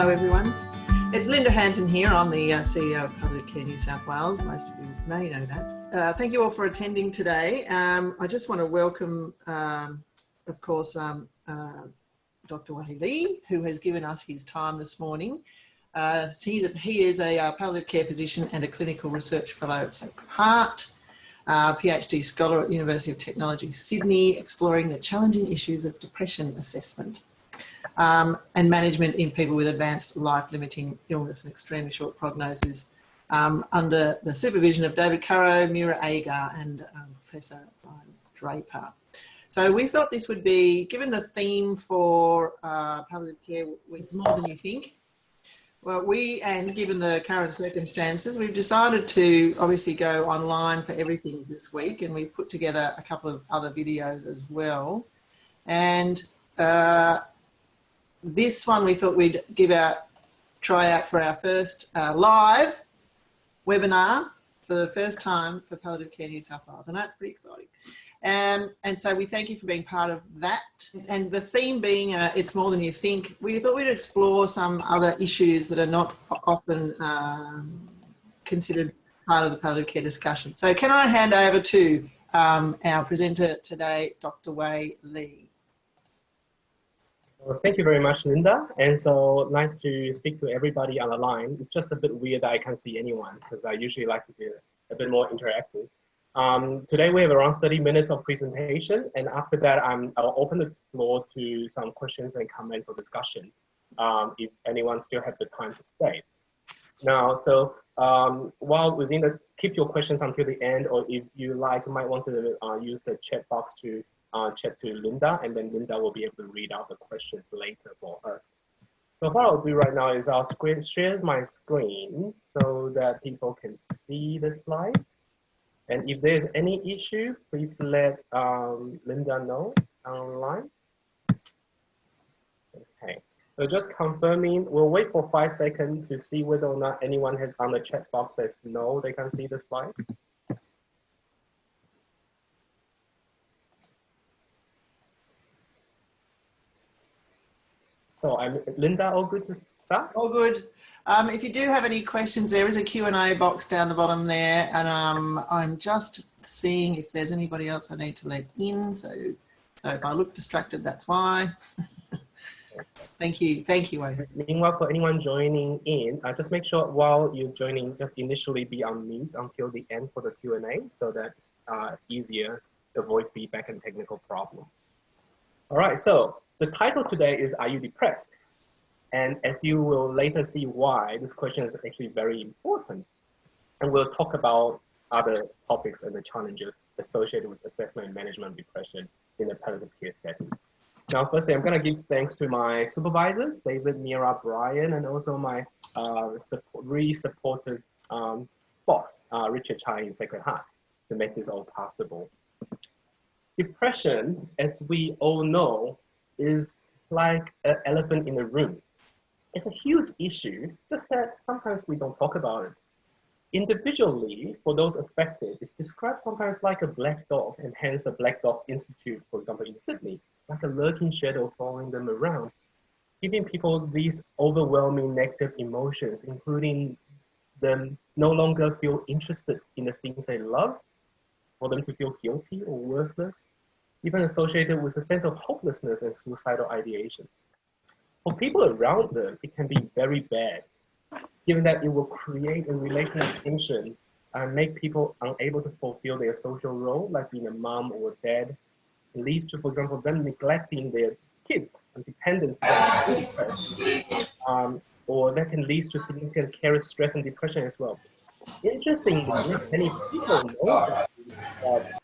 Hello everyone, it's Linda Hanson here. I'm the CEO of Palliative Care New South Wales. Most of you may know that. Thank you all for attending today. I just want to welcome, of course, Dr. Wei Lee, who has given us his time this morning. He is a palliative care physician and a clinical research fellow at Sacred Heart, PhD scholar at University of Technology Sydney, exploring the challenging issues of depression assessment and management in people with advanced life-limiting illness and extremely short prognoses, under the supervision of David Currow, Meera, Agar and Professor Draper. So we thought this would be, given the theme for palliative care, it's more than you think. Well, and given the current circumstances, we've decided to obviously go online for everything this week, and we've put together a couple of other videos as well. And this one we thought we'd try out for our first live webinar for the first time for Palliative Care New South Wales. I know it's pretty exciting. And so we thank you for being part of that. And the theme being, it's more than you think. We thought we'd explore some other issues that are not often considered part of the palliative care discussion. So can I hand over to our presenter today, Dr. Wei Lee. Well, thank you very much, Linda. And so nice to speak to everybody on the line. It's just a bit weird that I can't see anyone because I usually like to be a bit more interactive. Today we have around 30 minutes of presentation, and after that I'll open the floor to some questions and comments or discussion if anyone still has the time to stay. Now, so while within keep your questions until the end, or if you like, might want to use the chat box to chat to Linda, and then Linda will be able to read out the questions later for us. So what I'll do right now is I'll share my screen so that people can see the slides. And if there's any issue, please let Linda know online. Okay, so just confirming, we'll wait for 5 seconds to see whether or not anyone has on the chat box says no, they can see the slide. So Linda, all good to start? All good. If you do have any questions, there is a Q&A box down the bottom there, and I'm just seeing if there's anybody else I need to let in. So if I look distracted, that's why. Thank you, Wei. Meanwhile, for anyone joining in, just make sure while you're joining, just initially be on mute until the end for the Q&A, so that's easier to avoid feedback and technical problems. All right, so the title today is, Are You Depressed? And as you will later see why, this question is actually very important. And we'll talk about other topics and the challenges associated with assessment and management of depression in the palliative care setting. Now, firstly, I'm going to give thanks to my supervisors, David, Meera, Brian, and also my really supportive boss, Richard Chai in Sacred Heart, to make this all possible. Depression, as we all know, is like an elephant in the room. It's a huge issue, just that sometimes we don't talk about it. Individually, for those affected, it's described sometimes like a black dog, and hence the Black Dog Institute, for example, in Sydney, like a lurking shadow following them around, giving people these overwhelming negative emotions, including them no longer feel interested in the things they love, for them to feel guilty or worthless, even associated with a sense of hopelessness and suicidal ideation. For people around them, it can be very bad, given that it will create a relational tension and make people unable to fulfill their social role, like being a mom or a dad. It leads to, for example, them neglecting their kids and dependents, or that can lead to significant care stress and depression as well. Interestingly, many people know that,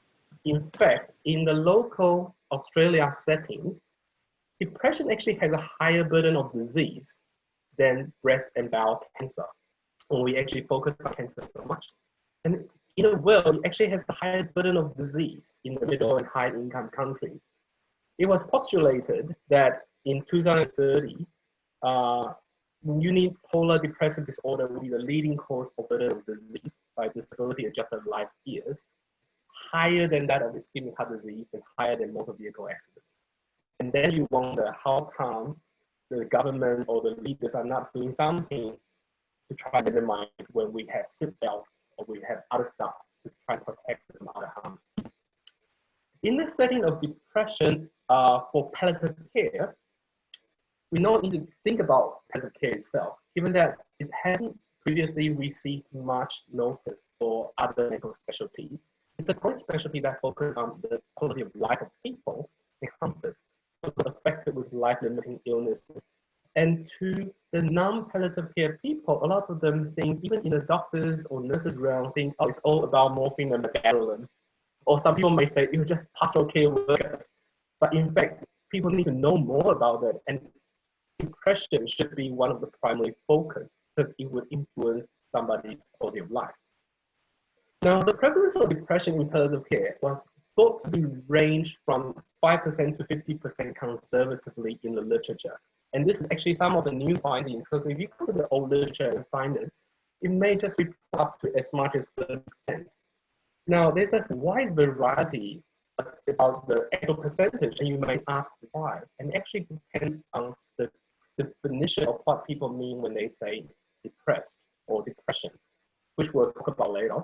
in fact, in the local Australia setting, depression actually has a higher burden of disease than breast and bowel cancer, when we actually focus on cancer so much. And in the world, it actually has the highest burden of disease in the middle and high income countries. It was postulated that in 2030, unipolar depressive disorder will be the leading cause of burden of disease by disability adjusted life years, higher than that of ischemic heart disease and higher than motor vehicle accidents. And then you wonder how come the government or the leaders are not doing something to try to minimize when we have seatbelts or we have other stuff to try to protect us from other harm. In the setting of depression for palliative care, we don't need to think about palliative care itself, given that it hasn't previously received much notice for other medical specialties. It's a chronic specialty that focuses on the quality of life of people and comfort, affected with life-limiting illnesses. And to the non-palliative care people, a lot of them think, even in the doctors or nurses realm, think, oh, it's all about morphine and megarilin. Or some people may say, it's just pastoral care workers. But in fact, people need to know more about that. And depression should be one of the primary focus because it would influence somebody's quality of life. Now, the prevalence of depression in palliative care was thought to be ranged from 5% to 50% conservatively in the literature. And this is actually some of the new findings, because if you go to the old literature and find it, it may just be up to as much as 30%. Now, there's a wide variety about the actual percentage, and you might ask why. And it actually depends on the definition of what people mean when they say depressed or depression, which we'll talk about later.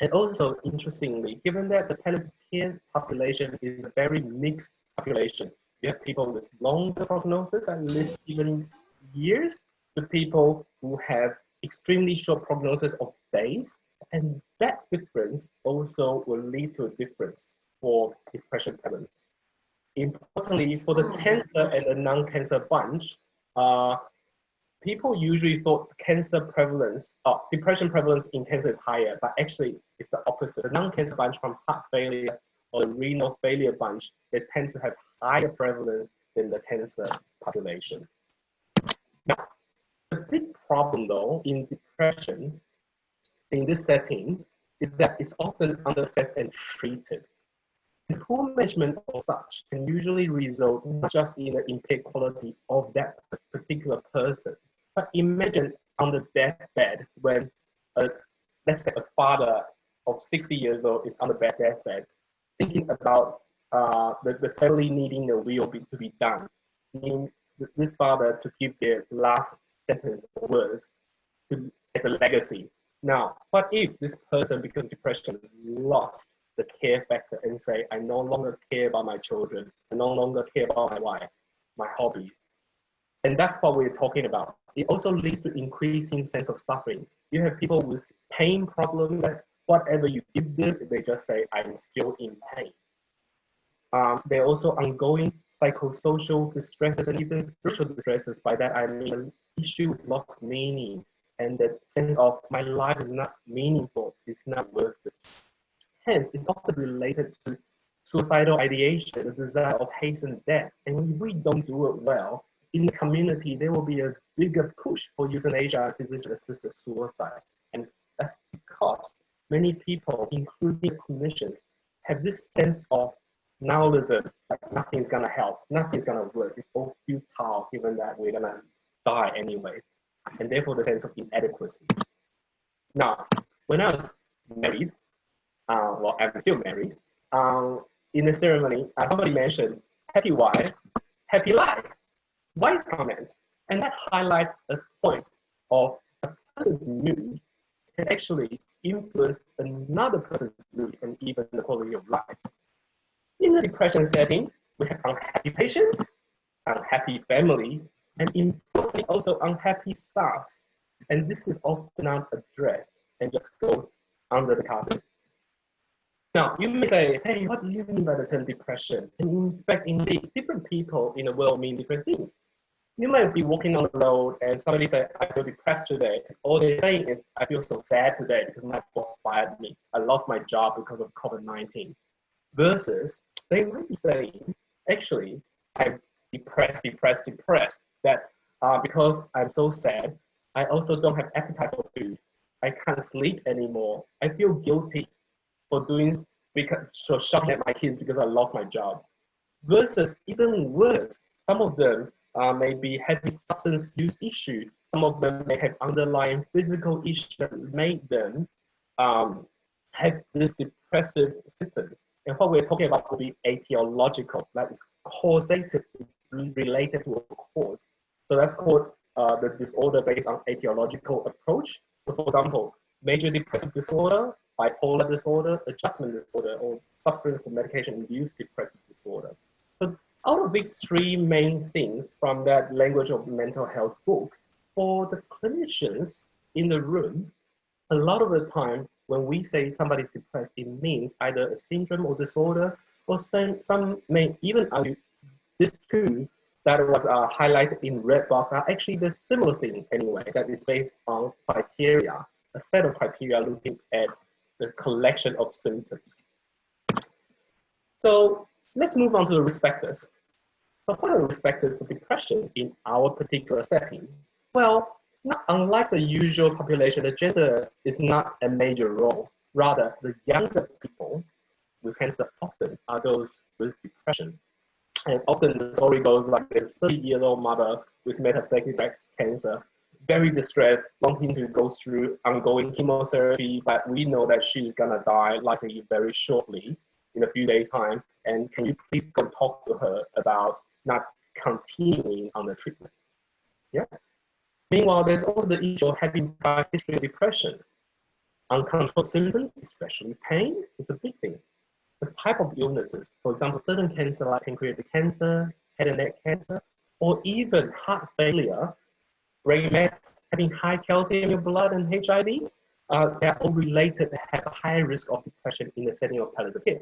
And also, interestingly, given that the palliative care population is a very mixed population, you have people with longer prognosis that live even years, to people who have extremely short prognosis of days, and that difference also will lead to a difference for depression prevalence. Importantly, for the cancer and the non-cancer bunch, people usually thought cancer prevalence, depression prevalence in cancer is higher, but actually it's the opposite. The non-cancer bunch from heart failure or the renal failure bunch, they tend to have higher prevalence than the cancer population. Now, the big problem though in depression in this setting is that it's often underassessed and treated. And poor management of such can usually result not just in the impaired quality of that particular person, but imagine on the deathbed when, let's say, a father of 60 years old is on the deathbed, thinking about the family needing the will to be done, meaning this father to give their last sentence or words as a legacy. Now, what if this person, because of depression, lost the care factor and say, I no longer care about my children, I no longer care about my wife, my hobbies. And that's what we're talking about. It also leads to increasing sense of suffering. You have people with pain problems that whatever you give them, they just say, I'm still in pain. There are also ongoing psychosocial distresses and even spiritual distresses. By that I mean an issue with lost meaning and the sense of my life is not meaningful, it's not worth it. Hence, it's often related to suicidal ideation, the desire of hasten death. And if we don't do it well, in the community, there will be a bigger push for euthanasia, physician-assisted suicide. And that's because many people, including clinicians, have this sense of nihilism, like nothing's gonna help, nothing's gonna work, it's all futile given that we're gonna die anyway. And therefore the sense of inadequacy. Now, when I was married, well, I'm still married, in the ceremony, somebody mentioned, happy wife, happy life. Wise comments. And that highlights a point of a person's mood can actually influence another person's mood and even the quality of life. In the depression setting, we have unhappy patients, unhappy family, and importantly also unhappy staffs. And this is often not addressed and just go under the carpet. Now, you may say, hey, what do you mean by the term depression? And in fact, indeed, different people in the world mean different things. You might be walking on the road and somebody say, I feel depressed today. All they're saying is, I feel so sad today because my boss fired me. I lost my job because of COVID-19. Versus, they might be saying, actually, I'm depressed. That because I'm so sad, I also don't have appetite for food. I can't sleep anymore. I feel guilty for shouting at my kids because I lost my job. Versus, even worse, some of them may be having substance use issues. Some of them may have underlying physical issues that made them have this depressive symptoms. And what we're talking about will be etiological, that is causative, related to a cause. So that's called the disorder based on etiological approach. So for example, major depressive disorder, bipolar disorder, adjustment disorder, or substance or medication-induced depressive disorder. So out of these three main things from that language of mental health book, for the clinicians in the room, a lot of the time when we say somebody's depressed, it means either a syndrome or disorder, or some may even argue these two that was highlighted in red box are actually the similar thing anyway, that is based on criteria, a set of criteria looking at the collection of symptoms. So let's move on to the risk factors. So what are the risk factors for depression in our particular setting? Well, not unlike the usual population, the gender is not a major role. Rather, the younger people with cancer often are those with depression. And often the story goes like this: 30-year-old mother with metastatic breast cancer, very distressed, wanting to go through ongoing chemotherapy, but we know that she's gonna die likely very shortly, in a few days' time. And can you please go talk to her about not continuing on the treatment? Yeah. Meanwhile, there's also the issue of having prior history of depression. Uncontrolled symptoms, especially pain, is a big thing. The type of illnesses, for example, certain cancer like pancreatic cancer, head and neck cancer, or even heart failure, brain mets, having high calcium in your blood, and HIV, they're all related to have a high risk of depression in the setting of palliative care.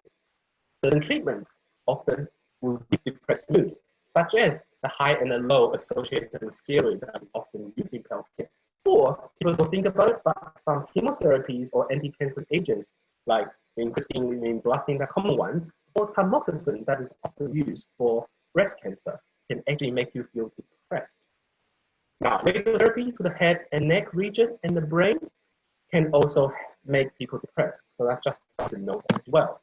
Certain treatments often will give depressed mood, such as the high and the low associated with steroids that we often use in palliative care. Or people don't think about it, but some chemotherapies or anti-cancer agents like vincristine, blasting, the common ones, or tamoxifen that is often used for breast cancer can actually make you feel depressed. Now, radiotherapy to the head and neck region and the brain can also make people depressed. So that's just something to note as well.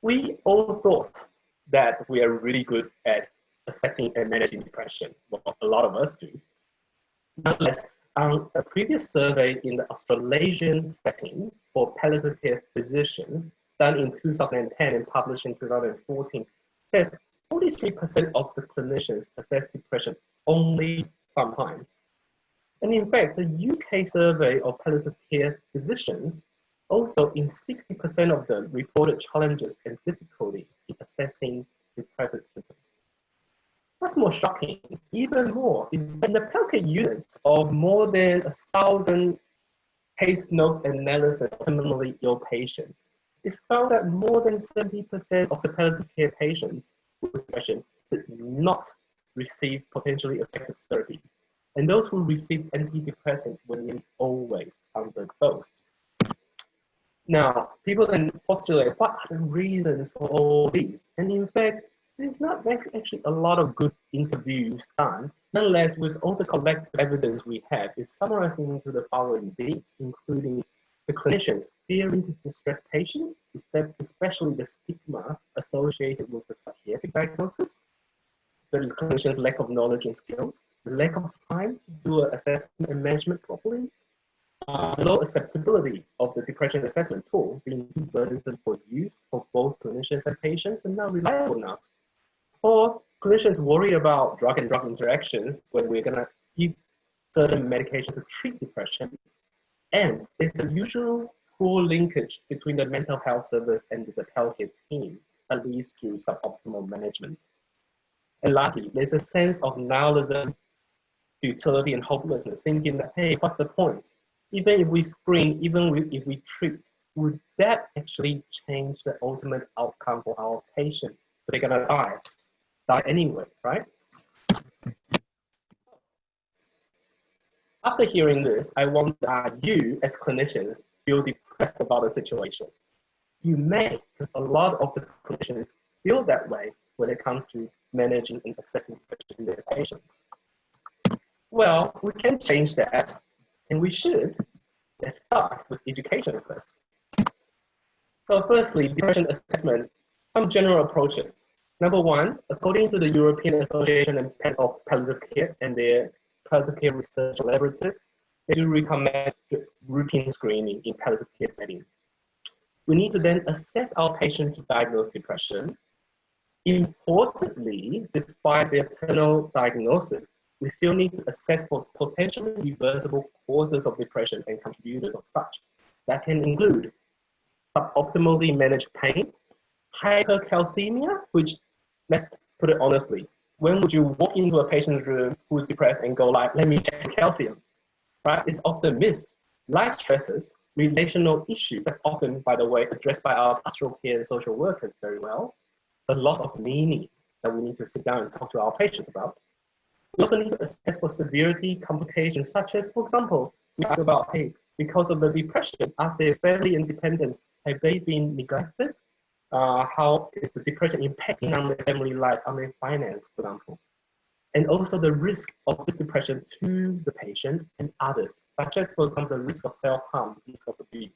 We all thought that we are really good at assessing and managing depression. Well, a lot of us do. Nonetheless, a previous survey in the Australasian setting for palliative care physicians done in 2010 and published in 2014 says 43% of the clinicians assess depression only sometimes. And in fact, the UK survey of palliative care physicians also in 60% of the reported challenges and difficulty in assessing depressive symptoms. What's more shocking, even more, is in the palliative care units of more than 1,000 case notes analysis of terminally ill patients, it's found that more than 70% of the palliative care patients with depression did not receive potentially effective therapy. And those who received antidepressants were nearly always underdosed. Now, people then postulate, what are the reasons for all these? And in fact, there's not actually a lot of good interviews done. Nonetheless, with all the collective evidence we have, it's summarizing into the following things, including the clinicians fearing to distress patients, especially the stigma associated with the psychiatric diagnosis, the clinicians' lack of knowledge and skills, the lack of time to do an assessment and management properly, low acceptability of the depression assessment tool being too burdensome for use for both clinicians and patients and not reliable enough. Or clinicians worry about drug and drug interactions when we're going to give certain medication to treat depression. And there's a usual poor linkage between the mental health service and the palliative team that leads to suboptimal management. And lastly, there's a sense of nihilism, futility, and hopelessness, thinking that, hey, what's the point? Even if we screen, even if we treat, would that actually change the ultimate outcome for our patient? They're gonna die anyway, right? After hearing this, I want you as clinicians feel depressed about the situation. You may, because a lot of the clinicians feel that way when it comes to managing and assessing depression in their patients. Well, we can change that, and we should. Let's start with education first. So firstly, depression assessment, some general approaches. Number one, according to the European Association of Palliative Care and their Palliative Care Research Collaborative, they do recommend routine screening in palliative care setting. We need to then assess our patients to diagnose depression. Importantly, despite the external diagnosis, we still need to assess for potentially reversible causes of depression and contributors of such. That can include suboptimally managed pain, hypercalcemia, which, let's put it honestly, when would you walk into a patient's room who's depressed and go like, let me check the calcium, right? It's often missed. Life stresses, relational issues, that's often, by the way, addressed by our pastoral care and social workers very well. The loss of meaning that we need to sit down and talk to our patients about. We also need to assess for severity, complications, such as, for example, we talk about, hey, because of the depression, as they're fairly independent, have they been neglected? How is the depression impacting on their family life, on their finance, for example? And also the risk of this depression to the patient and others, such as, for example, the risk of self-harm, risk of abuse.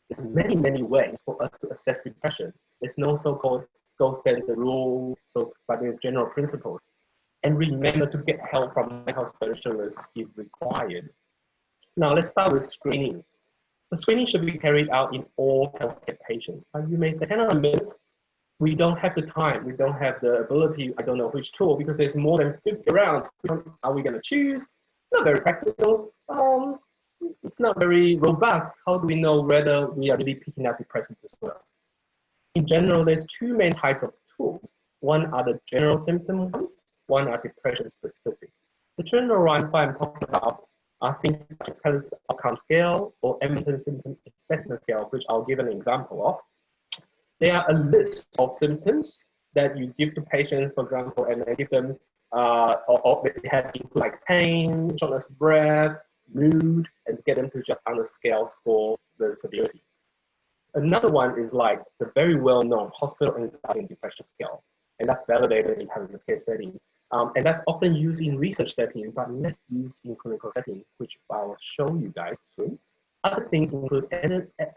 There's many, many ways for us to assess depression. There's no so-called gold standard rule, but there's general principles. And remember to get help from mental health specialists if required. Now let's start with screening. The screening should be carried out in all healthcare patients. You may say, hang on a minute, we don't have the time, we don't have the ability, I don't know which tool, because there's more than 50 around. Are we going to choose? Not very practical. It's not very robust. How do we know whether we are really picking up depressive disorder? In general, there's two main types of tools. One are the general symptom ones, one are depression specific. The general one, what I'm talking about, are things like the outcome scale or Edmonton symptom assessment scale, which I'll give an example of. They are a list of symptoms that you give to patients, for example, and then give them, or they have like pain, shortness of breath, mood, and get them to just on the scale score the severity. Another one is like the very well-known hospital anxiety and depression scale, and that's validated in palliative care setting. And that's often used in research settings, but less used in clinical settings, which I'll show you guys soon. Other things include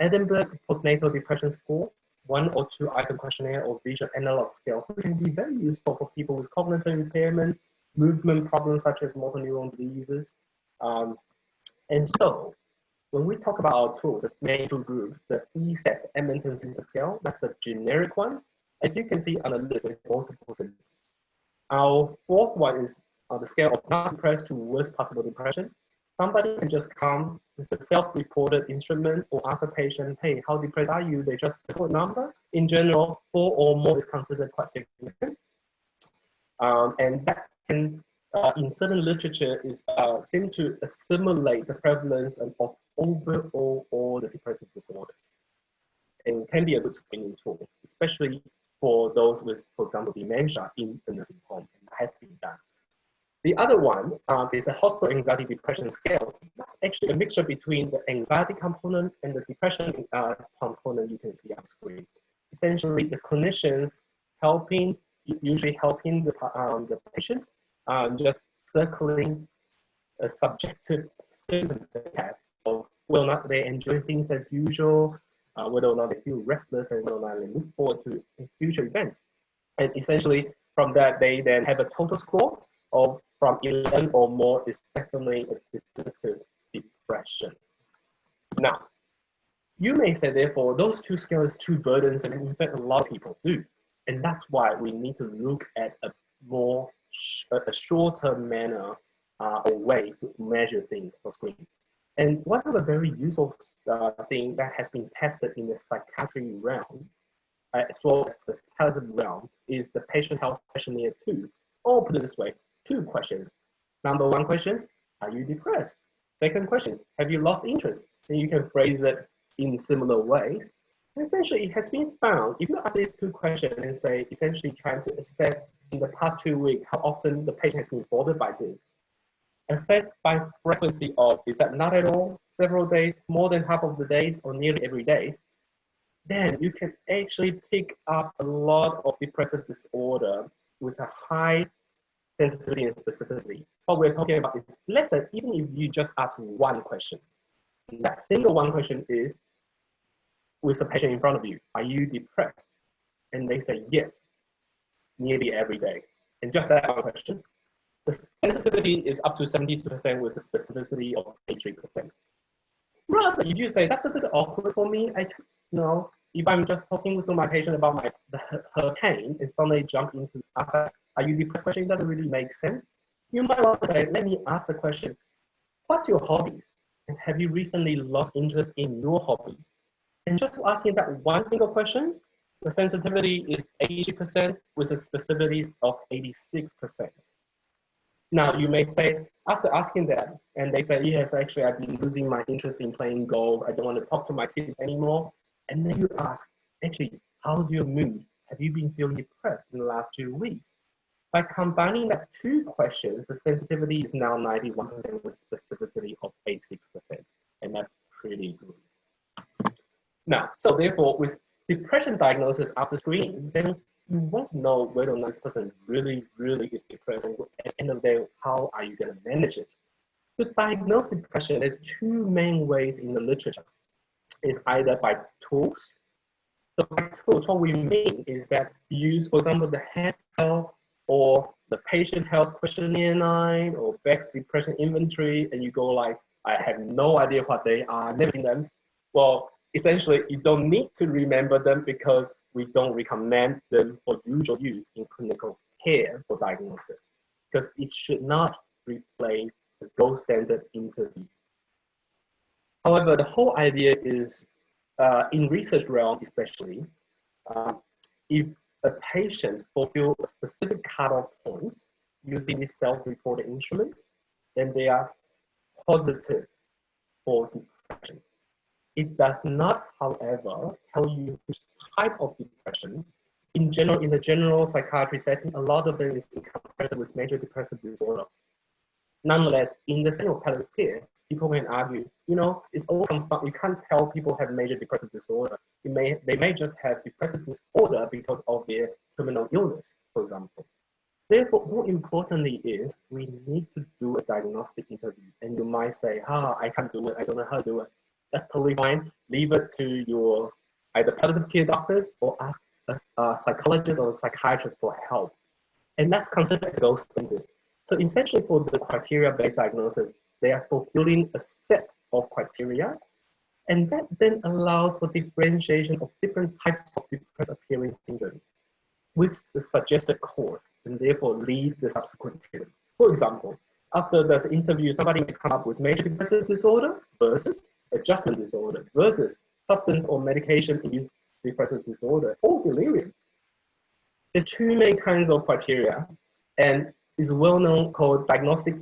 Edinburgh postnatal depression score, 1 or 2 item questionnaire or visual analog scale, which can be very useful for people with cognitive impairment, movement problems such as motor neuron diseases. And so, when we talk about our tools, the main two groups, the ESES, the Edmonton Symptom Scale, that's the generic one. As you can see on the list, there's multiple symptoms. Our fourth one is on the scale of not depressed to worst possible depression. Somebody can just come, it's a self-reported instrument, or ask a patient, hey, how depressed are you? They just put a number. In general, 4 or more is considered quite significant. And that can, in certain literature, is seem to assimilate the prevalence of overall all the depressive disorders. And can be a good screening tool, especially for those with, for example, dementia in the nursing home, and that has been done. The other one is a hospital anxiety depression scale. That's actually a mixture between the anxiety component and the depression component you can see on screen. Essentially, the clinicians usually helping the patients, just circling a subjective symptoms they have of whether or not they enjoy things as usual, whether or not they feel restless, and whether or not they look forward to future events. And essentially, from that, they then have a total score of from 11 or more is definitely a definitive depression. Now, you may say, therefore, those two scales are too burdensome, and in fact, a lot of people do. And that's why we need to look at a shorter manner or way to measure things for screening. And one of the very useful thing that has been tested in the psychiatry realm, as well as the palliative realm, is the patient health questionnaire 2. Or put it this way, 2 questions. Number 1 question, are you depressed? Second question, have you lost interest? And you can phrase it in similar ways. And essentially, it has been found, if you ask these 2 questions and say, essentially trying to assess in the past 2 weeks how often the patient has been bothered by this, assessed by frequency of, is that not at all, several days, more than half of the days, or nearly every day, then you can actually pick up a lot of depressive disorder with a high sensitivity and specificity. What we're talking about is, let's say, even if you just ask 1 question, that single 1 question is, with the patient in front of you, are you depressed? And they say yes, nearly every day. And just that 1 question. The sensitivity is up to 72% with a specificity of 83%. Rather, if you say, that's a bit awkward for me, I just, if I'm just talking to my patient about her pain and suddenly jump into ask, are you depressed question, it doesn't really make sense. You might want to say, let me ask the question, what's your hobbies? And have you recently lost interest in your hobbies? And just asking that one single question, the sensitivity is 80% with a specificity of 86%. Now you may say, after asking that, and they say, yes, actually I've been losing my interest in playing golf. I don't want to talk to my kids anymore. And then you ask, actually, how's your mood? Have you been feeling depressed in the last 2 weeks? By combining that two questions, the sensitivity is now 91% with specificity of 86%. And that's pretty good. Now, so therefore, with depression diagnosis after screening, then you won't know whether or not this person really is depressed. And at the end of the day, how are you going to manage it? To diagnose depression, there's two main ways in the literature. It's either by tools. So by tools, what we mean is that you use, for example, the HEAD or the Patient Health Questionnaire 9 or Beck's Depression Inventory, and you go like, I have no idea what they are, never seen them. Well, essentially, you don't need to remember them because we don't recommend them for usual use in clinical care for diagnosis, because it should not replace the gold standard interview. However, the whole idea is, in research realm especially, if a patient fulfills a specific cutoff point using this self-reported instrument, then they are positive for depression. It does not, however, tell you which type of depression. In general, in the general psychiatry setting, a lot of them is in comparison with major depressive disorder. Nonetheless, in the National Palliative Care, people can argue, it's all you can't tell people have major depressive disorder. They may just have depressive disorder because of their terminal illness, for example. Therefore, more importantly is we need to do a diagnostic interview. And you might say, I can't do it. I don't know how to do it. That's totally fine. Leave it to your either palliative care doctors or ask a psychologist or a psychiatrist for help. And that's considered as gold standard. So essentially for the criteria-based diagnosis, they are fulfilling a set of criteria, and that then allows for differentiation of different types of depressed appearing syndrome with the suggested cause, and therefore lead the subsequent treatment. For example, after the interview, somebody may come up with major depressive disorder versus adjustment disorder versus substance or medication-induced depressive disorder or delirium. There's two main kinds of criteria, and is well known called Diagnostic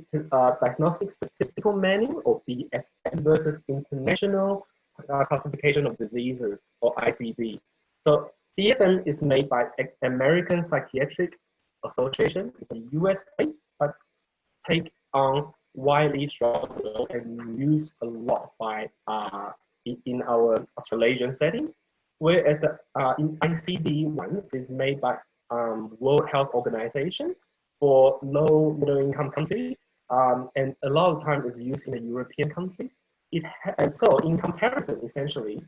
Statistical Manual or DSM versus International Classification of Diseases or ICD. So DSM is made by American Psychiatric Association. It's a US based, but take on widely struggled and used a lot by in our Australasian setting. Whereas the in ICD one is made by World Health Organization for low middle income countries, and a lot of time is used in the European countries. And so in comparison, essentially,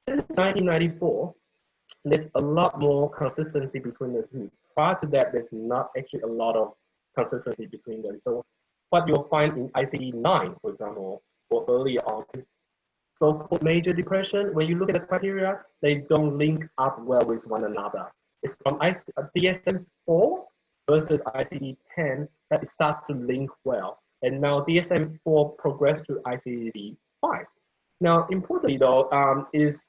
since 1994, there's a lot more consistency between the two. Prior to that, there's not actually a lot of consistency between them. So what you'll find in ICD-9, for example, or earlier on, is so-called major depression. When you look at the criteria, they don't link up well with one another. It's from DSM-4 versus ICD-10 that it starts to link well. And now DSM-4 progressed to ICD-5. Now, importantly though, is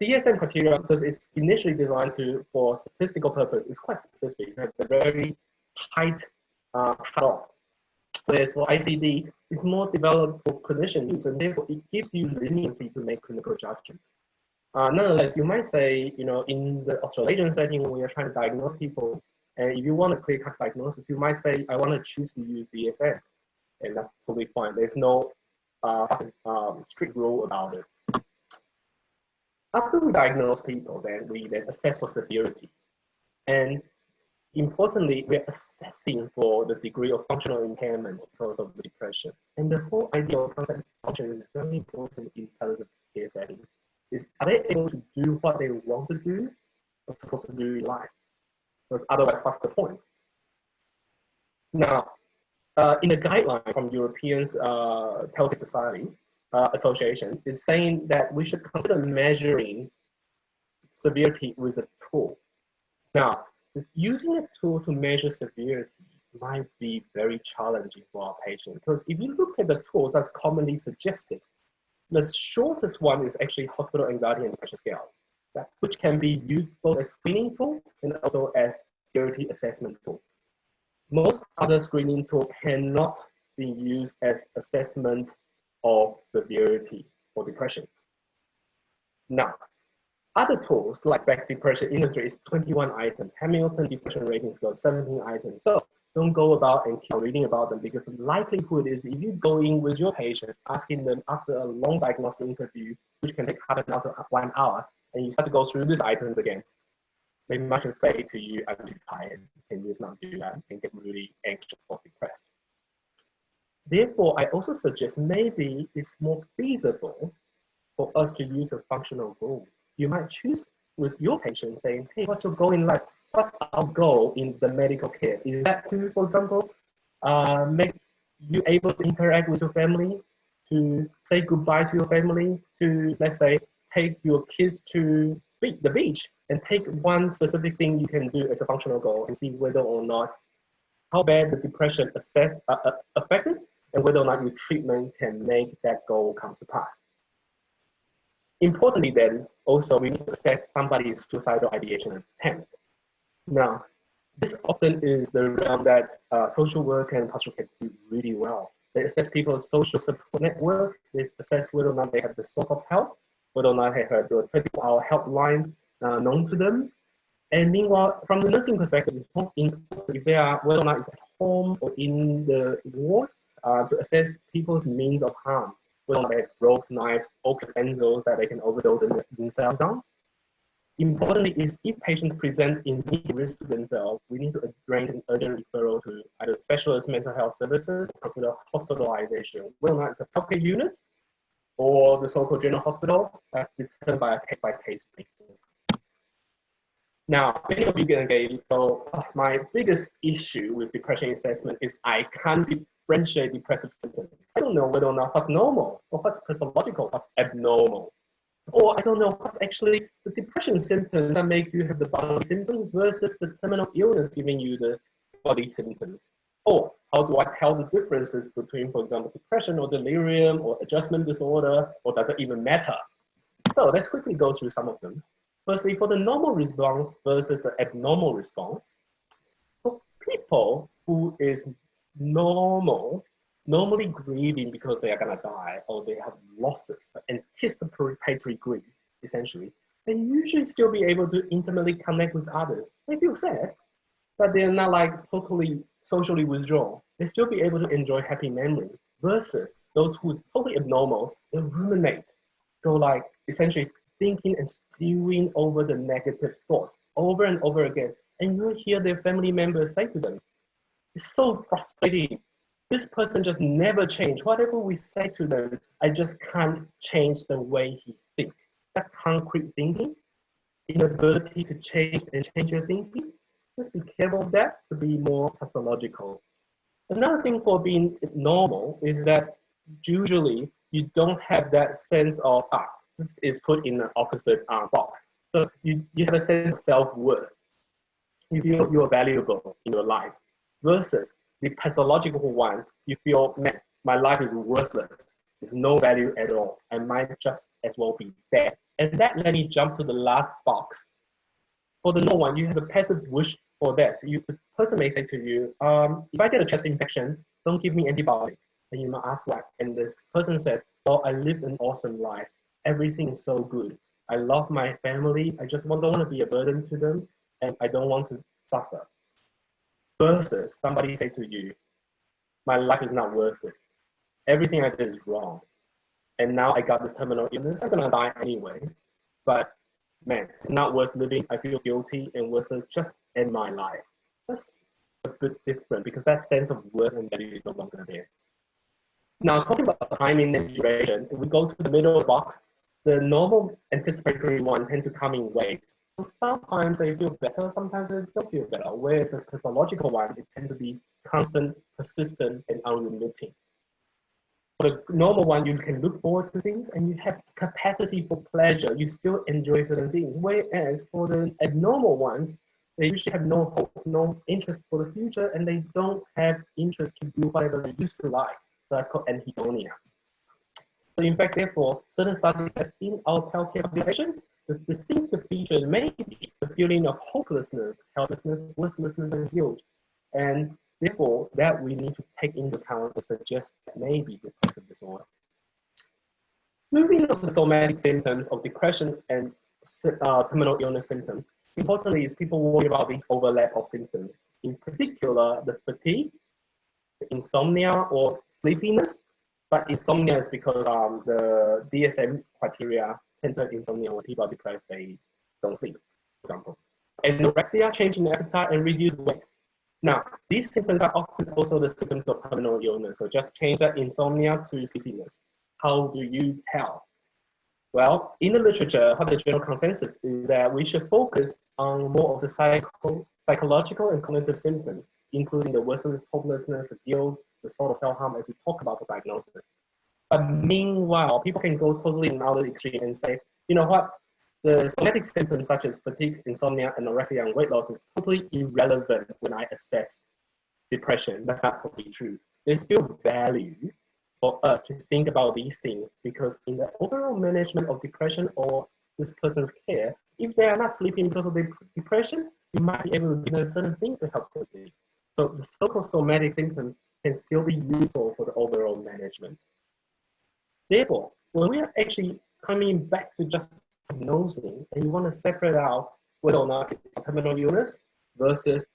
DSM criteria, because it's initially designed for statistical purpose, it's quite specific. It has a very tight cutoff. Whereas for ICD, it's more developed for clinician use, and therefore it gives you leniency to make clinical judgments. Nonetheless, you might say, in the Australasian setting, when we are trying to diagnose people, and if you want a clear-cut diagnosis, you might say, I want to choose to use DSM, and that's totally fine. There's no strict rule about it. After we diagnose people, then we assess for severity. And importantly, we're assessing for the degree of functional impairment because of the depression. And the whole idea of concept of function is very important in palliative care settings. Are they able to do what they want to do or supposed to do in life? Because otherwise, what's the point? Now, in the guideline from European Palliative Society Association, is saying that we should consider measuring severity with a tool. Now, using a tool to measure severity might be very challenging for our patient, because if you look at the tools that's commonly suggested, the shortest one is actually hospital anxiety and depression scale, which can be used both as screening tool and also as severity assessment tool. Most other screening tools cannot be used as assessment of severity for depression. Now, other tools like Beck's depression inventory is 21 items, Hamilton depression rating scale 17 items. So don't go about and keep reading about them, because the likelihood is if you go in with your patients, asking them after a long diagnostic interview, which can take half an hour to 1 hour, and you start to go through these items again, they might just say to you, I'm too tired, can you just not do that, and get really anxious or depressed. Therefore, I also suggest maybe it's more feasible for us to use a functional goal. You might choose with your patient saying, hey, what's your goal in life? What's our goal in the medical care? Is that to, for example, make you able to interact with your family, to say goodbye to your family, to, let's say, take your kids to the beach, and take one specific thing you can do as a functional goal and see whether or not how bad the depression affected, and whether or not your treatment can make that goal come to pass. Importantly then, also we need to assess somebody's suicidal ideation attempt. Now, this often is the realm that social work and pastoral care do really well. They assess people's social support network, they assess whether or not they have the source of help, whether or not they have the 24-hour helpline known to them. And meanwhile, from the nursing perspective, it's important if they are, whether or not it's at home or in the ward, to assess people's means of harm, whether or not they have broke knives, open benzos that they can overdose themselves on. Importantly is if patients present in risk to themselves, we need to arrange an urgent referral to either specialist mental health services, consider hospitalization, whether or not it's a healthcare unit or the so-called general hospital, that's determined by a case-by-case basis. Now, many of you can engage, so my biggest issue with depression assessment is I can't differentiate depressive symptoms. I don't know whether or not what's normal or what's pathological, what's abnormal. Or I don't know what's actually the depression symptoms that make you have the bodily symptoms versus the terminal illness giving you the body symptoms. Or how do I tell the differences between, for example, depression or delirium or adjustment disorder, or does it even matter? So let's quickly go through some of them. Firstly, for the normal response versus the abnormal response, for people who is normally grieving because they are going to die or they have losses, anticipatory grief, essentially, they usually still be able to intimately connect with others. They feel sad, but they're not like totally socially withdrawn. They still be able to enjoy happy memories versus those who's totally abnormal, they ruminate, go like essentially thinking and stewing over the negative thoughts over and over again. And you hear their family members say to them, it's so frustrating. This person just never changed. Whatever we say to them, I just can't change the way he thinks. That concrete thinking, inability to change and change your thinking, just be careful of that to be more pathological. Another thing for being normal is that usually you don't have that sense of, this is put in the opposite box. So you have a sense of self-worth. You feel you're valuable in your life versus the pathological one, you feel, man, my life is worthless. There's no value at all. I might just as well be dead. And that let me jump to the last box. For the no one, you have a passive wish for that. The person may say to you, if I get a chest infection, don't give me antibiotics. And you might ask why. And this person says, well, I live an awesome life. Everything is so good. I love my family. I just don't want to be a burden to them. And I don't want to suffer. Versus somebody say to you, my life is not worth it. Everything I did is wrong. And now I got this terminal illness. I'm going to die anyway. But man, it's not worth living. I feel guilty and worthless. Just end my life. That's a bit different because that sense of worth and value is no longer there. Now, talking about timing and duration, if we go to the middle box, the normal anticipatory one tend to come in waves. So sometimes they feel better, sometimes they don't feel better. Whereas the pathological one, it tends to be constant, persistent, and unremitting. For the normal one, you can look forward to things and you have capacity for pleasure. You still enjoy certain things. Whereas for the abnormal ones, they usually have no hope, no interest for the future, and they don't have interest to do whatever they used to like. So that's called anhedonia. So in fact, therefore, certain studies that in our healthcare population, the distinctive feature may be the feeling of hopelessness, helplessness, worthlessness, and guilt. And therefore, that we need to take into account to suggest that maybe depressive disorder. Moving on to the somatic symptoms of depression and terminal illness symptoms. Importantly, is people worry about these overlap of symptoms. In particular, the fatigue, the insomnia or sleepiness. But insomnia is because the DSM criteria enter insomnia when people are depressed, they don't sleep, for example. Anorexia, change in appetite, and reduced weight. Now, these symptoms are often also the symptoms of terminal illness. So just change that insomnia to sleepiness. How do you tell? Well, in the literature, what the general consensus is that we should focus on more of the psychological and cognitive symptoms, including the worthlessness, hopelessness, the guilt, the sort of self-harm as we talk about the diagnosis. But meanwhile, people can go totally in another extreme and say, you know what, the somatic symptoms such as fatigue, insomnia, anorexia, and weight loss is totally irrelevant when I assess depression. That's not totally true. There's still value for us to think about these things because in the overall management of depression or this person's care, if they are not sleeping because of the depression, you might be able to give them certain things to help them sleep. So the so-called somatic symptoms can still be useful for the overall management. Therefore, when we are actually coming back to just diagnosing and you want to separate out whether or not it's terminal illness versus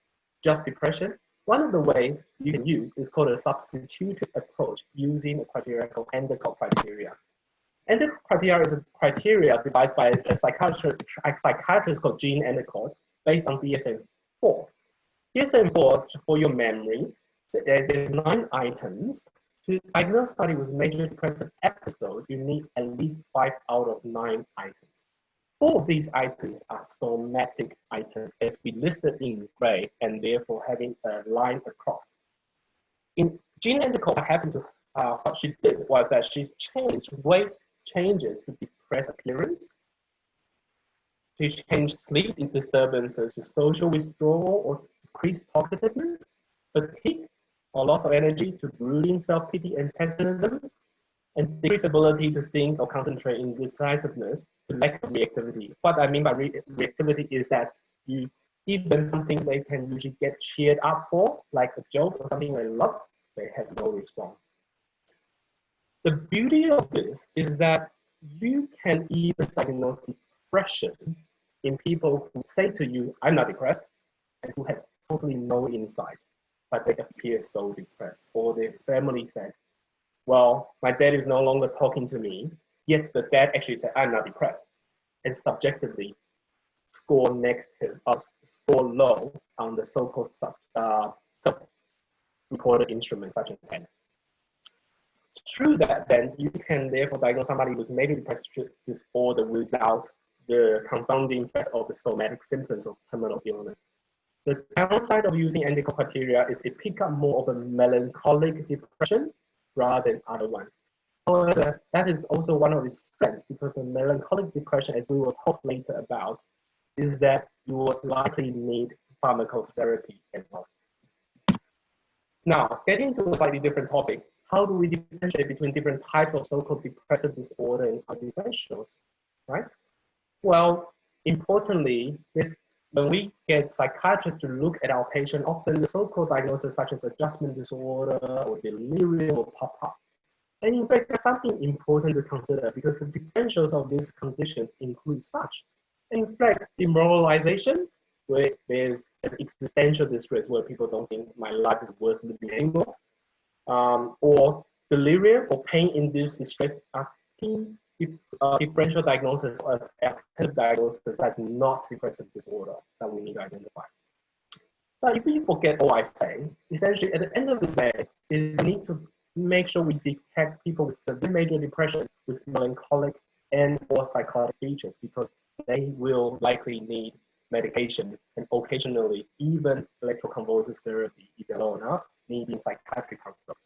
just depression, one of the ways you can use is called a substitution approach using a criteria called Agar criteria. Agar criteria is a criteria devised by a psychiatrist called Jean Endicott based on DSM-4. DSM-4, for your memory, there's 9 items. To diagnose somebody with major depressive episode, you need at least 5 out of 9 items. 4 of these items are somatic items, as we listed in gray, and therefore having a line across. In Jean Endicott, what happened to what she did was that she changed weight changes to depressed appearance. She changed sleep disturbances to social withdrawal or decreased talkativeness, fatigue or loss of energy to brooding, self-pity and pessimism, and decreased ability to think or concentrate in decisiveness to lack of reactivity. What I mean by reactivity is that you give them something they can usually get cheered up for, like a joke or something they love, they have no response. The beauty of this is that you can even diagnose depression in people who say to you, I'm not depressed, and who have totally no insight, but they appear so depressed. Or their family said, well, my dad is no longer talking to me, yet the dad actually said, I'm not depressed, and subjectively score negative or score low on the so-called sub-reported instruments such as 10. Through that, then you can therefore diagnose somebody with major depressive disorder without the confounding effect of the somatic symptoms of terminal illness. The downside of using Agar criteria is it picks up more of a melancholic depression rather than other ones. However, that is also one of its strengths because the melancholic depression, as we will talk later about, is that you will likely need pharmacotherapy as well. Now, getting into a slightly different topic, how do we differentiate between different types of so-called depressive disorder and differentials, right? Well, importantly, when we get psychiatrists to look at our patient, often the so-called diagnoses such as adjustment disorder or delirium will pop up. And in fact, that's something important to consider because the differentials of these conditions include such. In fact, demoralization, where there's an existential distress where people don't think my life is worth living anymore, or delirium or pain-induced distress are key differential diagnosis or alternative diagnosis that's not depressive disorder that we need to identify. But if we forget all I say, essentially at the end of the day, is we need to make sure we detect people with severe major depression with melancholic and or psychotic features because they will likely need medication and occasionally even electroconvulsive therapy if they're low enough, needing psychiatric consults.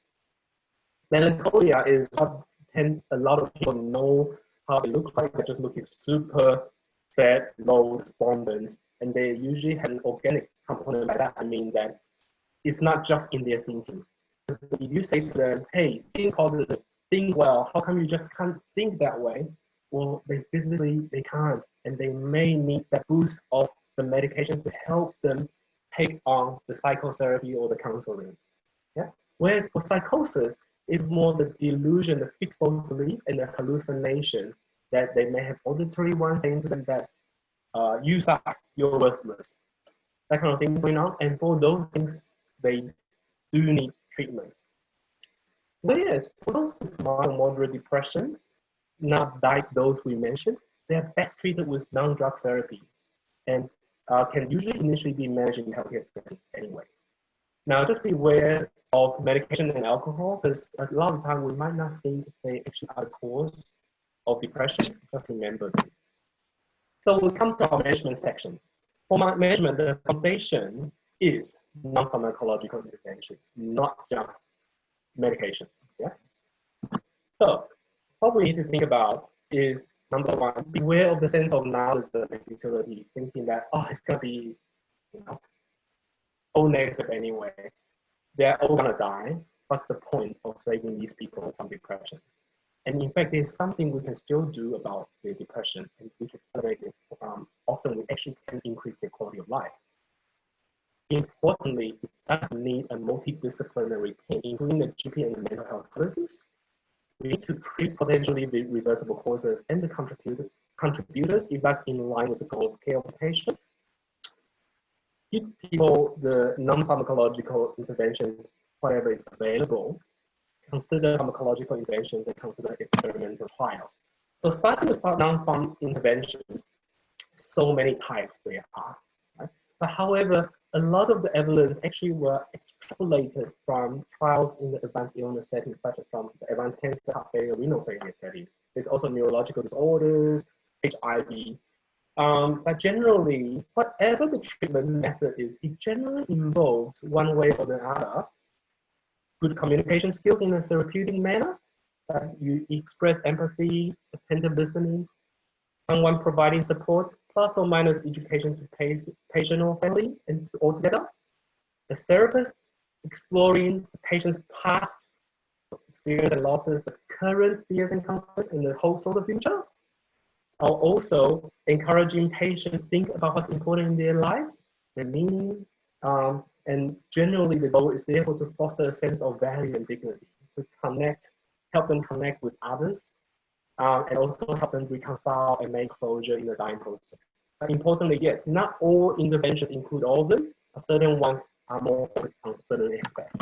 Melancholia is what a lot of people know how they look like. They're just looking super sad, low, despondent, and they usually have an organic component like that. I mean that it's not just in their thinking. If you say to them, hey, think positive, think well, how come you just can't think that way? Well, they can't, and they may need that boost of the medication to help them take on the psychotherapy or the counseling. Yeah. Whereas for psychosis, it's more the delusion, the fixed belief, and the hallucination that they may have auditory one saying to them that you suck, you're worthless, that kind of thing going on. And for those things, they do need treatment. Whereas for those with mild or moderate depression, not like those we mentioned, they're best treated with non-drug therapies and can usually initially be managed in healthcare settings anyway. Now, just be aware of medication and alcohol, because a lot of the time we might not think they actually are the cause of depression. Just remember them. So we'll come to our management section. For management, the foundation is non-pharmacological interventions, not just medications. Yeah. So what we need to think about is, number one, beware of the sense of nihilism and utility, thinking that, oh, it's gonna be, all negative anyway. They're all gonna die. What's the point of saving these people from depression? And in fact, there's something we can still do about the depression, and we can elevate it. Often we actually can increase their quality of life. Importantly, it does need a multidisciplinary team, including the GP and the mental health services. We need to treat potentially reversible causes and the contributors if that's in line with the goal of care of the patient. Give people the non-pharmacological intervention, whatever is available. Consider pharmacological interventions and consider experimental trials. So starting with non-pharm interventions, so many types there are. Right? But however, a lot of the evidence actually were extrapolated from trials in the advanced illness setting, such as from the advanced cancer, heart failure, renal failure setting. There's also neurological disorders, HIV. But generally, whatever the treatment method is, it generally involves one way or the other good communication skills in a therapeutic manner. You express empathy, attentive listening, someone providing support, plus or minus education to patient or family, and altogether. The therapist exploring the patient's past experience and losses, the current fears and concerns, and the hopes for the future. Are also encouraging patients to think about what's important in their lives, their meaning, and generally the goal is therefore to foster a sense of value and dignity, to connect, help them connect with others, and also help them reconcile and make closure in the dying process. But importantly, yes, not all interventions include all of them. Certain ones are more focused on certain aspects.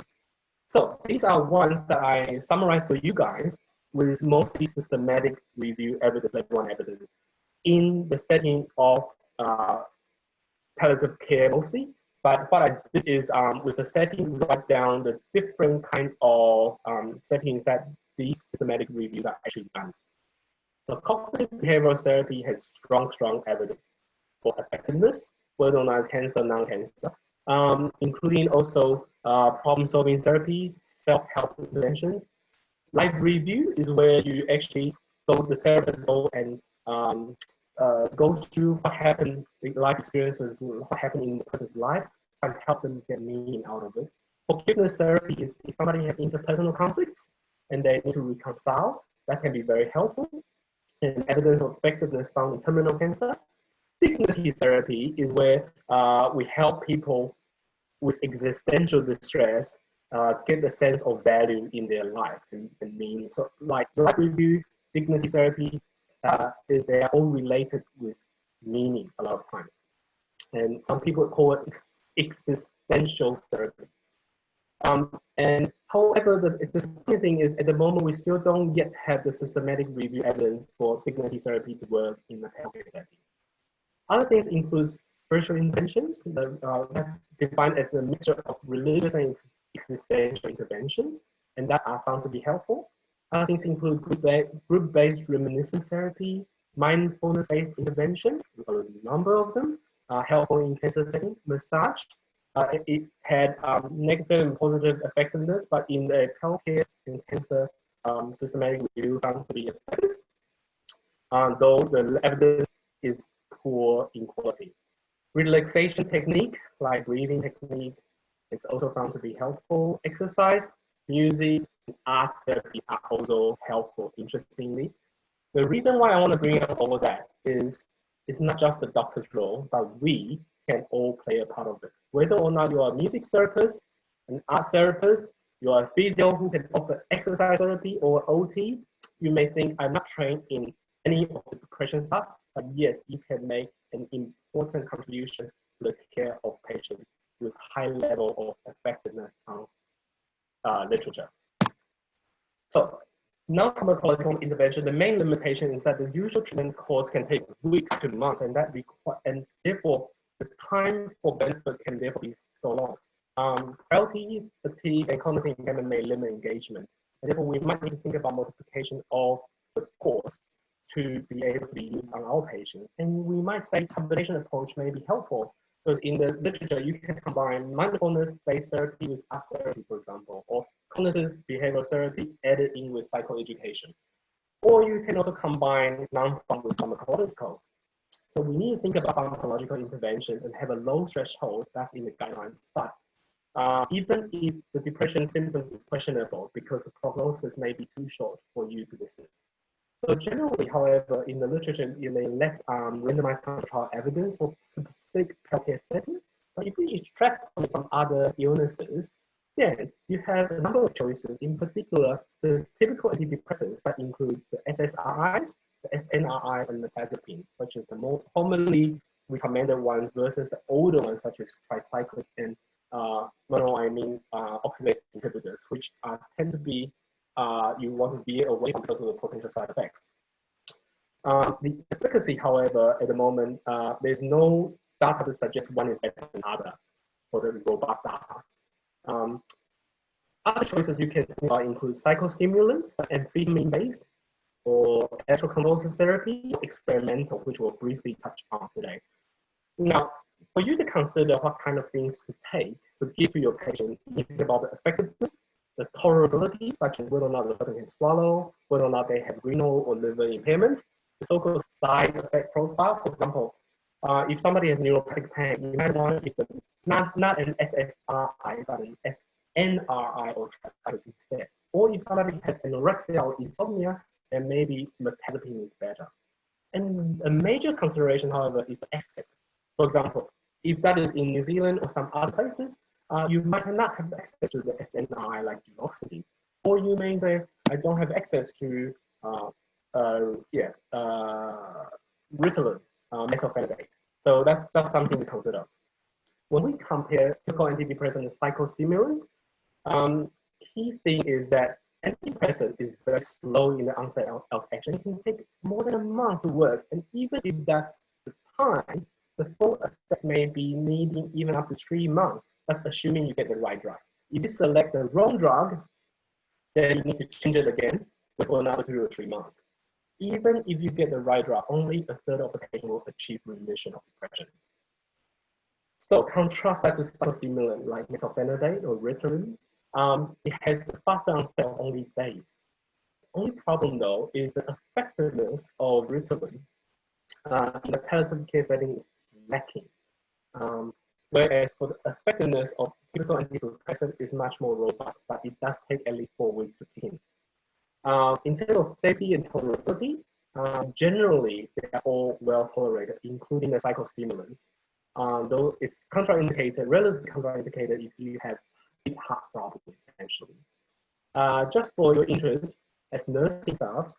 So these are ones that I summarized for you guys with mostly systematic review evidence, level 1 evidence, in the setting of palliative care mostly. But what I did is with the setting, write down the different kinds of settings that these systematic reviews are actually done. So cognitive behavioral therapy has strong evidence for effectiveness, whether or not it's cancer, non-cancer, including also problem-solving therapies, self-help interventions. Live review is where you actually the therapist go and go through what happened, life experiences, what happened in the person's life, and help them get meaning out of it. Forgiveness therapy is if somebody has interpersonal conflicts and they need to reconcile, that can be very helpful. And evidence of effectiveness found in terminal cancer. Dignity therapy is where we help people with existential distress get a sense of value in their life and meaning. So like life review, dignity therapy, they are all related with meaning a lot of times. And some people call it existential therapy. And however, the thing is at the moment, we still don't yet have the systematic review evidence for dignity therapy to work in the healthcare setting. Other things include spiritual interventions, that's defined as a mixture of religious and existential interventions, and that are found to be helpful. Other things include group-based reminiscence therapy, mindfulness-based intervention, we've got a number of them, helpful in cancer setting, massage, It had negative and positive effectiveness, but in the healthcare and cancer systematic review found to be effective, though the evidence is poor in quality. Relaxation technique, like breathing technique, is also found to be helpful. Exercise, music, and art therapy are also helpful, interestingly. The reason why I want to bring up all of that is it's not just the doctor's role, but we can all play a part of it. Whether or not you are a music therapist, an art therapist, you are a physio who can offer exercise therapy or OT, you may think I'm not trained in any of the depression stuff, but yes, you can make an important contribution to the care of patients with high level of effectiveness on literature. So, non-pharmacological intervention, the main limitation is that the usual treatment course can take weeks to months, and therefore the time for benefit can therefore be so long. Frailty, fatigue, and cognitive impairment may limit engagement. And therefore, we might need to think about modification of the course to be able to be used on our patients. And we might say combination approach may be helpful, because in the literature, you can combine mindfulness-based therapy with art therapy, for example, or cognitive behavioral therapy added in with psychoeducation. Or you can also combine non-pharm with pharmacological. So we need to think about pharmacological intervention and have a low threshold that's in the guidelines to start. Even if the depression symptoms is questionable because the prognosis may be too short for you to listen. So generally, however, in the literature, you may lack randomized controlled trial evidence for specific healthcare settings. But if we extract from other illnesses, then you have a number of choices. In particular, the typical antidepressants that include the SSRIs, the SNRI, and the diazepam, which is the more commonly recommended ones versus the older ones such as tricyclic and monoamine oxidase inhibitors, which tend to be you want to be away from because of the potential side effects. The efficacy, however, at the moment, there's no data to suggest one is better than other for the robust data. Other choices you can include psychostimulants, amphetamine-based, or electroconvulsive therapy, experimental, which we'll briefly touch on today. Now, for you to consider what kind of things to take to give to your patient, you think about the effectiveness, the tolerability, such as whether or not the person can swallow, whether or not they have renal or liver impairment, the so-called side effect profile. For example, if somebody has neuropathic pain, you might want to give them not an SSRI, but an SNRI or tricyclic instead. Or if somebody has anorexia or insomnia, then maybe metazapine is better. And a major consideration, however, is the access. For example, if that is in New Zealand or some other places, you might not have access to the SNRI like duloxetine, or you may say, I don't have access to Ritalin, methylphenidate. So that's just something to consider. When we compare typical antidepressant and psychostimulants, key thing is that antidepressant is very slow in the onset of action. It can take more than a month to work, and even if that's the time, the full effect may be needing even up to 3 months. That's assuming you get the right drug. If you select the wrong drug, then you need to change it again for another 2 or 3 months. Even if you get the right drug, only a third of the patient will achieve remission of depression. So contrast that to psychostimulant like methylphenidate or Ritalin. It has a faster onset of only days. The only problem though is the effectiveness of Ritalin in the palliative care setting is lacking. Whereas for the effectiveness of typical antidepressant is much more robust, but it does take at least 4 weeks to kick in. In terms of safety and tolerability, generally they are all well tolerated, including the psychostimulants. Though it's contraindicated, relatively contraindicated if you have big heart problems, essentially. Just for your interest, as nursing staff,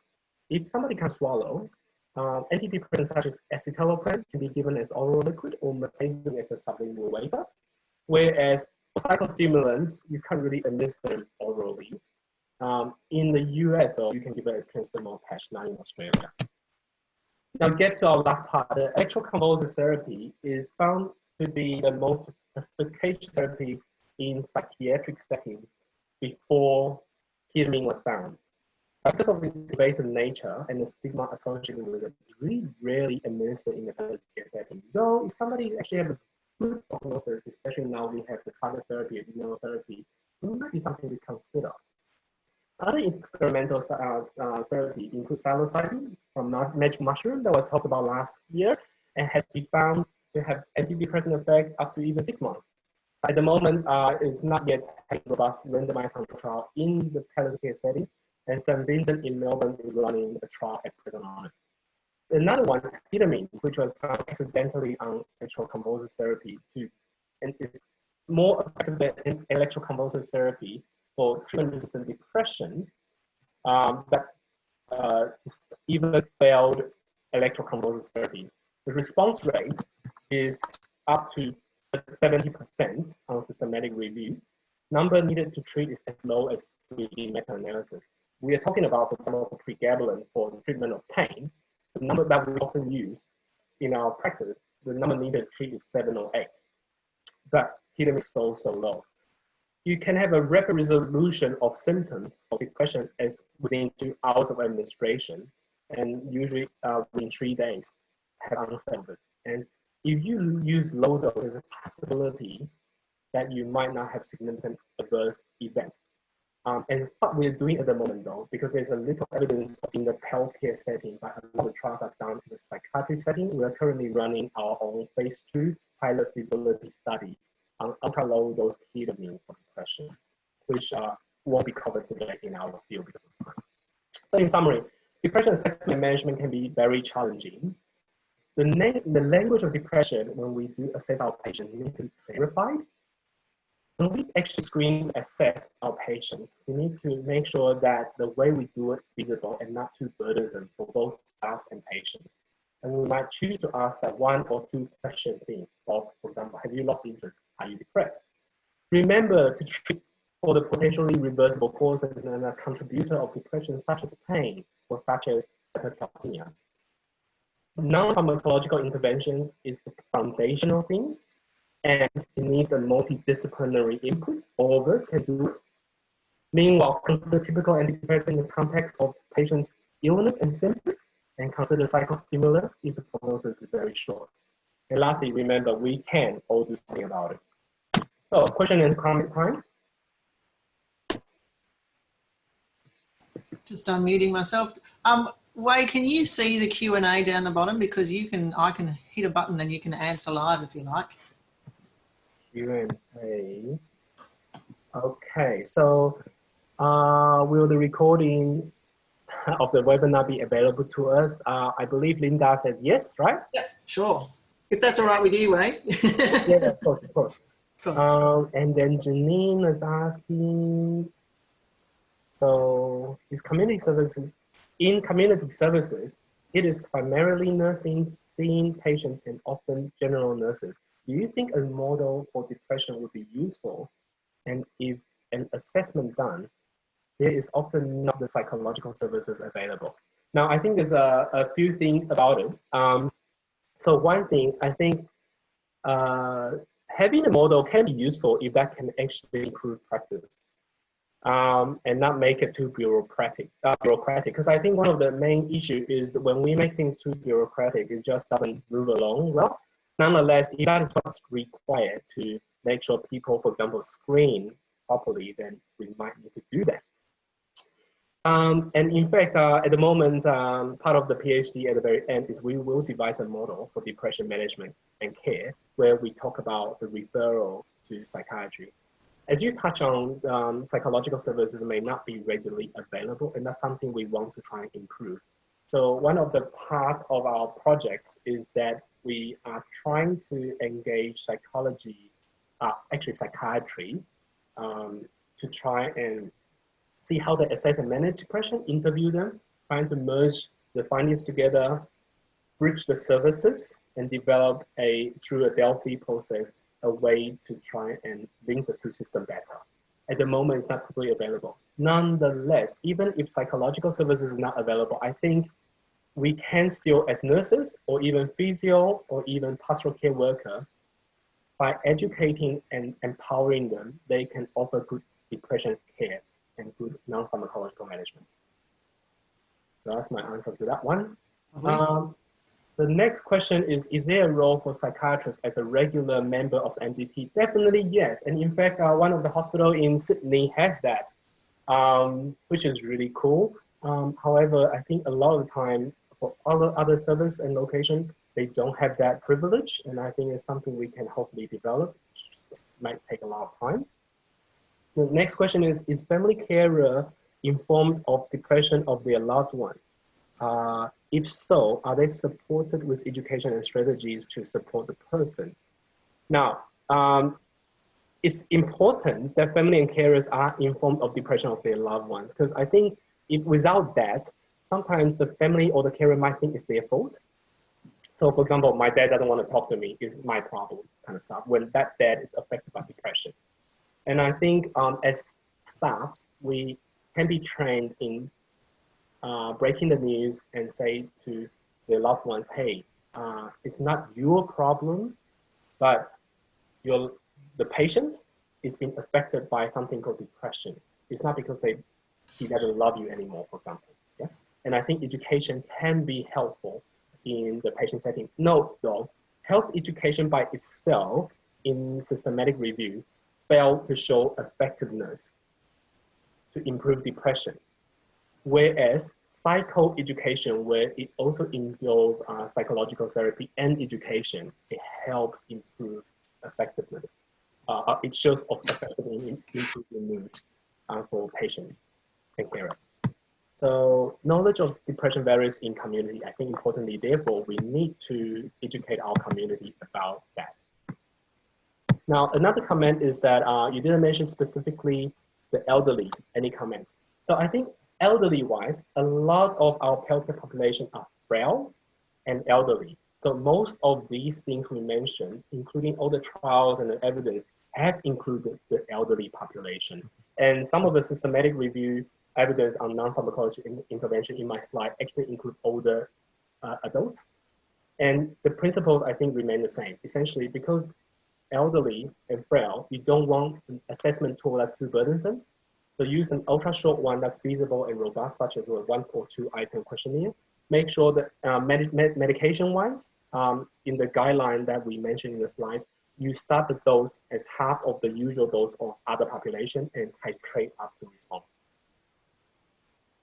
if somebody can swallow, antidepressants such as escitalopram can be given as oral liquid or metazapine as a sublingual wafer, whereas psychostimulants, you can't really administer them orally. In the US, though, you can give it as transdermal patch, not in Australia. Now get to our last part. The electroconvulsive therapy is found to be the most efficacious therapy in psychiatric setting before ketamine was found. Because of its invasive nature and the stigma associated with it, it's really rarely administered in the palliative care setting. Though if somebody actually has a good prognosis, especially now we have the target therapy and immunotherapy, it might be something to consider. Other experimental therapy include psilocybin from magic mushroom that was talked about last year and has been found to have antidepressant effect up to even 6 months. At the moment, it's not yet having robust randomized control trial in the palliative care setting, and St. Vincent in Melbourne is running a trial at present on it. Another one is ketamine, which was found accidentally on electroconvulsive therapy too, and it's more effective than electroconvulsive therapy for treatment-resistant depression that even failed electroconvulsive therapy. The response rate is up to 70% on systematic review. Number needed to treat is as low as 3 meta-analysis. We are talking about, for example, pregabalin for the treatment of pain. The number that we often use in our practice, the number needed to treat is 7 or 8. But ketamine is so low. You can have a rapid resolution of symptoms of depression as within 2 hours of administration, and usually within 3 days have onset of it. And if you use low dose, there's a possibility that you might not have significant adverse events. And what we're doing at the moment, though, because there's a little evidence in the healthcare setting, but a lot of trials are done in the psychiatry setting, we are currently running our own phase 2 pilot feasibility study on ultra-low dose ketamine for depression, which won't be covered today in our field because of time. So in summary, depression assessment and management can be very challenging. The language of depression, when we do assess our patients, needs to be clarified. When we actually screen assess our patients, we need to make sure that the way we do it is feasible and not too burdensome for both staff and patients. And we might choose to ask that 1 or 2 question things of, for example, have you lost interest? Are you depressed? Remember to treat for the potentially reversible causes and a contributor of depression, such as pain or such as hypercalcemia. Non-pharmacological interventions is the foundational thing, and it needs a multidisciplinary input. All of us can do it. Meanwhile, consider typical antidepressant in the context of patient's illness and symptoms, and consider psychostimulants if the prognosis is very short. And lastly, remember, we can all do something about it. So, question and comment time. Just unmuting myself. Wei, can you see the Q&A down the bottom? Because I can hit a button and you can answer live if you like. Q&A. Okay, so will the recording of the webinar be available to us? I believe Linda said yes, right? Yeah, sure. If that's all right with you, Wei. Yeah, of course, of course. And then Janine is asking, so is community services, in community services, it is primarily nursing, seeing patients, and often general nurses. Do you think a model for depression would be useful? And if an assessment done, there is often not the psychological services available. Now, I think there's a few things about it. So one thing, I think having a model can be useful if that can actually improve practice and not make it too bureaucratic. Because I think one of the main issues is when we make things too bureaucratic, it just doesn't move along well. Nonetheless, if that is what's required to make sure people, for example, screen properly, then we might need to do that. And in fact, at the moment, part of the PhD at the very end is we will devise a model for depression management and care, where we talk about the referral to psychiatry. As you touch on, psychological services may not be readily available, and that's something we want to try and improve. So one of the parts of our projects is that we are trying to engage psychology, actually psychiatry, to try and see how they assess and manage depression, interview them, trying to merge the findings together, bridge the services, and develop through a Delphi process, a way to try and link the two systems better. At the moment, it's not completely available. Nonetheless, even if psychological services is not available, I think we can still, as nurses, or even physio, or even pastoral care worker, by educating and empowering them, they can offer good depression care and good non-pharmacological management. So that's my answer to that one. The The next question is there a role for psychiatrists as a regular member of MDT? Definitely yes. And in fact, one of the hospitals in Sydney has that, which is really cool. However, I think a lot of the time for other service and locations, they don't have that privilege. And I think it's something we can hopefully develop. It might take a lot of time. The next question is family carer informed of depression of their loved ones? If so, are they supported with education and strategies to support the person? Now, it's important that family and carers are informed of depression of their loved ones, because I think if without that, sometimes the family or the carer might think it's their fault. So for example, my dad doesn't want to talk to me, it's my problem kind of stuff, when that dad is affected by depression. And I think as staffs, we can be trained in breaking the news and say to their loved ones, hey, it's not your problem, but the patient is being affected by something called depression. It's not because he doesn't love you anymore, for example. Yeah? And I think education can be helpful in the patient setting. Note though, health education by itself in systematic review failed to show effectiveness to improve depression. Whereas psychoeducation, where it also involves psychological therapy and education, it helps improve effectiveness. It shows effectiveness in improving mood for patients and carers. So knowledge of depression varies in community. I think importantly, therefore, we need to educate our community about that. Now, another comment is that you didn't mention specifically the elderly. Any comments? So I think elderly-wise, a lot of our healthcare population are frail and elderly. So most of these things we mentioned, including all the trials and the evidence, have included the elderly population. And some of the systematic review evidence on non-pharmacological intervention in my slide actually include older adults. And the principles, I think, remain the same. Essentially, because elderly and frail, you don't want an assessment tool that's too burdensome. So use an ultra short one that's feasible and robust, such as a 1 or 2 item questionnaire. Make sure that medication-wise, in the guideline that we mentioned in the slides, you start the dose as half of the usual dose of other population and titrate up to response.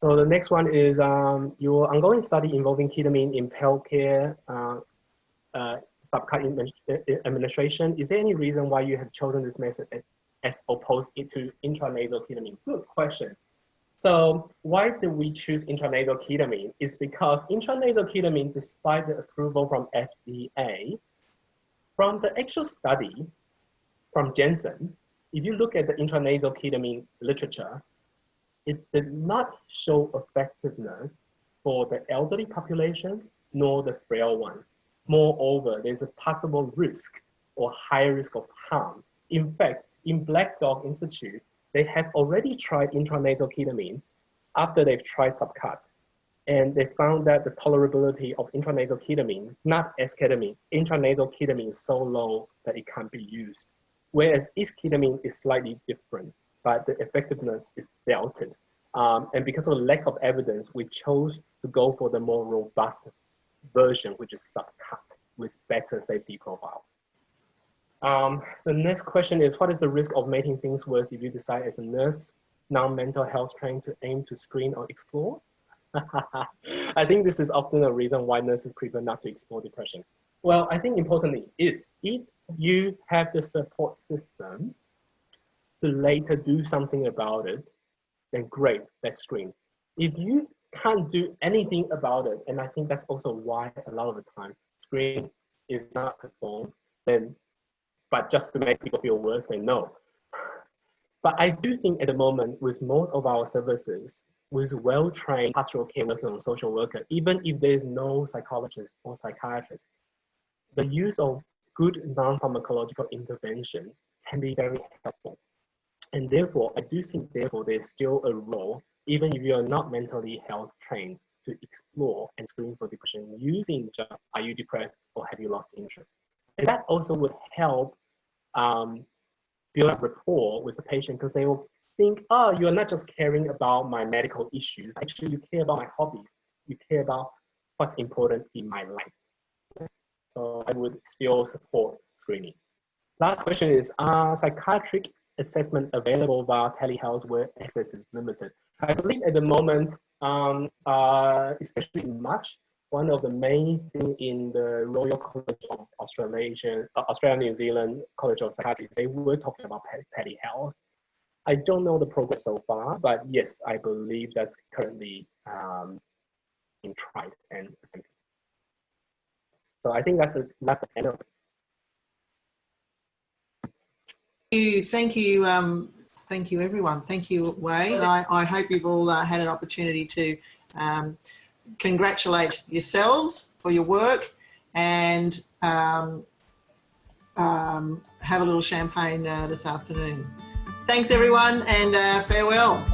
So the next one is your ongoing study involving ketamine in palliative care subcut administration. Is there any reason why you have chosen this method as opposed to intranasal ketamine? Good question. So why did we choose intranasal ketamine? It's because intranasal ketamine, despite the approval from FDA, from the actual study from Janssen, if you look at the intranasal ketamine literature, it did not show effectiveness for the elderly population nor the frail ones. Moreover, there's a possible risk or higher risk of harm. In fact, in Black Dog Institute, they have already tried intranasal ketamine after they've tried subcut. And they found that the tolerability of intranasal ketamine, not esketamine, intranasal ketamine is so low that it can't be used. Whereas esketamine is slightly different, but the effectiveness is doubted. And because of the lack of evidence, we chose to go for the more robust version, which is subcut with better safety profile. The next question is, what is the risk of making things worse if you decide as a nurse, non-mental health trained to aim to screen or explore? I think this is often a reason why nurses prefer not to explore depression. Well, I think importantly is if you have the support system to later do something about it, then great, let's screen. If you can't do anything about it, and I think that's also why a lot of the time screening is not performed, then, but just to make people feel worse, then no. But I do think at the moment with most of our services, with well-trained pastoral care worker and social worker, even if there's no psychologist or psychiatrist, the use of good non-pharmacological intervention can be very helpful. And therefore, I do think therefore there's still a role, even if you're not mentally health trained, to explore and screen for depression using just, are you depressed or have you lost interest? And that also would help build up rapport with the patient, because they will think, oh, you're not just caring about my medical issues. Actually, you care about my hobbies. You care about what's important in my life. So I would still support screening. Last question is, are psychiatric assessment available via telehealth where access is limited? I believe at the moment, especially in March, one of the main things in the Royal College of Australia, New Zealand College of Psychiatry, they were talking about telehealth. I don't know the progress so far, but yes, I believe that's currently being tried and attempted. So I think that's the end of it. Thank you, everyone. Thank you, Wei. I hope you've all had an opportunity to congratulate yourselves for your work and have a little champagne this afternoon. Thanks, everyone, and farewell.